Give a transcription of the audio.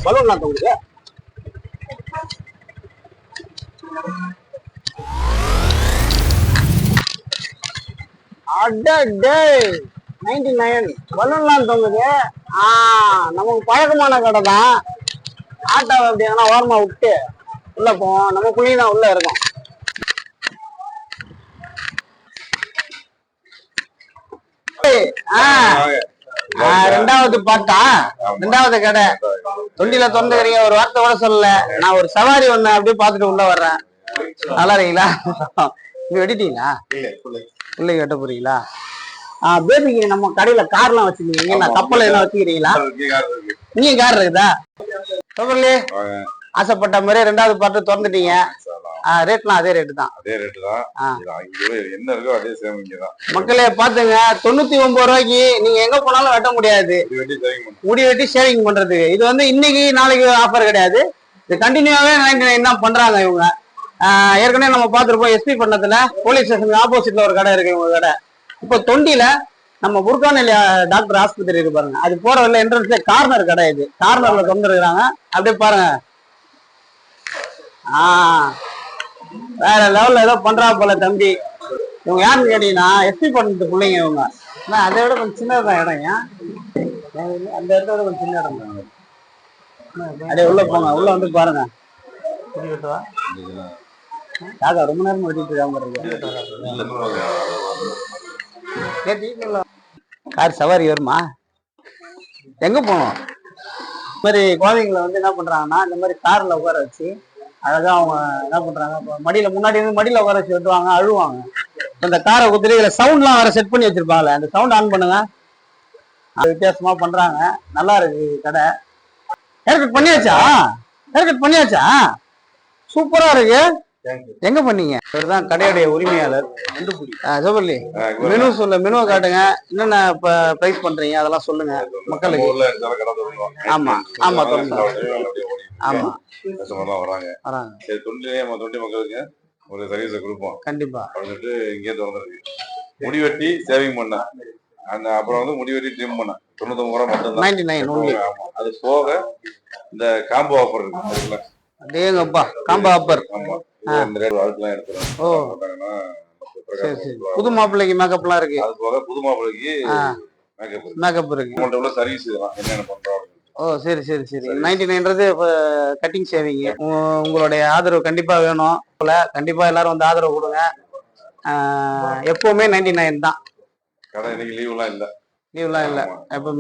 பலூன்லாம் தொங்குது. அடடே 99 பலூன்லாம் தொங்குது. நமக்கு பழக்கமான கடை தான். ஆட்டோவை அப்படி எங்கன்னா ஓரமா விட்டு உள்ள போவோம். நம்ம புள்ளியும் தான் உள்ள இருக்கும். ரெண்டாவது பாட்டா, ரெண்டாவது கடை தொண்டில திறந்துக்கிறீங்க. ஒரு வார்த்தை கூட சொல்லல. நான் ஒரு சவாரி ஒண்ணு அப்படியே பாத்துட்டு உள்ள வர்றேன். நல்லா இருக்கீங்களா? நீங்க வெட்டிட்டீங்களா? பிள்ளை வெட்ட போறீங்களா? பேபிக்கு நம்ம கடையில கார்லாம் வச்சுக்கிறீங்க. நான் கப்பல் எல்லாம் வச்சுக்கிறீங்களா? நீங்க கார் இருக்குதா? ஆசைப்பட்ட மாதிரி ரெண்டாவது பாட்டு திறந்துட்டீங்க. ரேட்லாம் அதே ரேட்டு தான். என்ன இருக்கோ அதே சேம் இங்கதான். மக்களே பாத்துங்க, 99 ரூபாய்க்கு நீங்க எங்க போனாலும் வெட்ட முடியாது. முடி வெட்டி ஷேவிங் பண்றதுக்கு இது வந்து இன்னைக்கு நாளைக்கு ஆஃபர் கிடையாது. இது கண்டினியூவாவே 99 தான் பண்றாங்க இவங்க. ஏற்கனவே நம்ம பாத்துருப்போம் எஸ்பி பண்ணதுல போலீஸ் ஸ்டேஷனுக்கு ஆப்போசிட்ல ஒரு கடை இருக்கு இவங்க கடை. இப்போ தொண்டியில நம்ம புர்கானில் டாக்டர் ஆஸ்பத்திரி இருக்கு பாருங்க, அது போற வழியில என்ட்ரன்ஸ்ல கார்னர் கடை. இது கார்னர்ல திறந்துருக்காங்க. அப்படியே பாருங்க. வேற லெவல்ல ஏதோ பண்றா போல தம்பி. இவங்க யாருன்னு கேட்டீங்கன்னா எஸ்பி பண்ணது பிள்ளைங்க இவங்க. அதை விட கொஞ்சம் சின்னதான் இடம். அந்த இடத்த விட கொஞ்சம் சின்ன இடம் தான். அப்படியே உள்ள போங்க. உள்ள வந்து பாருங்க. காக்கா ரொம்ப நேரம் வெட்டிட்டு இருக்காங்க. கார் சவாரி வருமா? எங்க போனோம்? இந்த மாதிரி குழந்தைங்களை வந்து என்ன பண்றாங்கன்னா இந்த மாதிரி கார்ல உட்கார வச்சு அழகா அவங்க என்ன பண்றாங்க, மடியில முன்னாடி இருந்து மடியில உட்கார வச்சு வெட்டுவாங்க, அழுவாங்க. இந்த காரை குத்துட்டு இதுல சவுண்ட்லாம் வேற செட் பண்ணி வச்சிருப்பாங்கல்ல, அந்த சவுண்ட் ஆன் பண்ணுங்க. வித்தியாசமா பண்றாங்க. நல்லா இருக்கு கடை. ஹேர் கட் பண்ணியாச்சா? ஹேர் கட் பண்ணியாச்சா? சூப்பரா இருக்கு. எங்க பண்ணீங்க? இவர்தான் கடையுடைய உரிமையாளர். ஜோபர்லி, மெனு சொல்ல, மெனுவை காட்டுங்க. என்னென்ன பிரைஸ் பண்றீங்க அதெல்லாம் சொல்லுங்க மக்களுக்கு. ஆமா ஆமா ஆமா வராங்க. தொண்டி மக்களுக்கு ஒரு சர்வீஸை கொடுப்போம் கண்டிப்பா. வந்துட்டு இங்கே திறந்துருக்கு முடி வெட்டி சேவிங் பண்ண. அந்த அப்புறம் வந்து முடி வெட்டி ட்ரிம் பண்ண 99 ரூபா மட்டும் தான். 99. அது போக இந்த காம்போ ஆஃபர் இருக்கு. அதேங்கப்பா காம்போ ஆஃபர். ஆமா, இந்த ரேட் ஆட்லாம் எடுத்துறோம். ஓ சரி சரி. புது மாப்பிள்ளைக்கு மேக்கப்லாம் இருக்கு. அது போக புது மாப்பிள்ளைக்கு மேக்கப் இருக்கு. உங்கள்ட்ட உள்ள சர்வீஸ் இதெல்லாம் என்னென்ன பண்றோம். ஓ சரி சரி சரி. 99ன்றது கட்டிங் சேவிங். உங்களுடைய ஆதரவு கண்டிப்பா வேணும். கண்டிப்பா எல்லாரும் வந்து ஆதரவு கொடுங்க. எப்பவுமே 99 தான் கடை. இன்னைக்கு லீவ்லாம் இல்லை. எப்பவுமே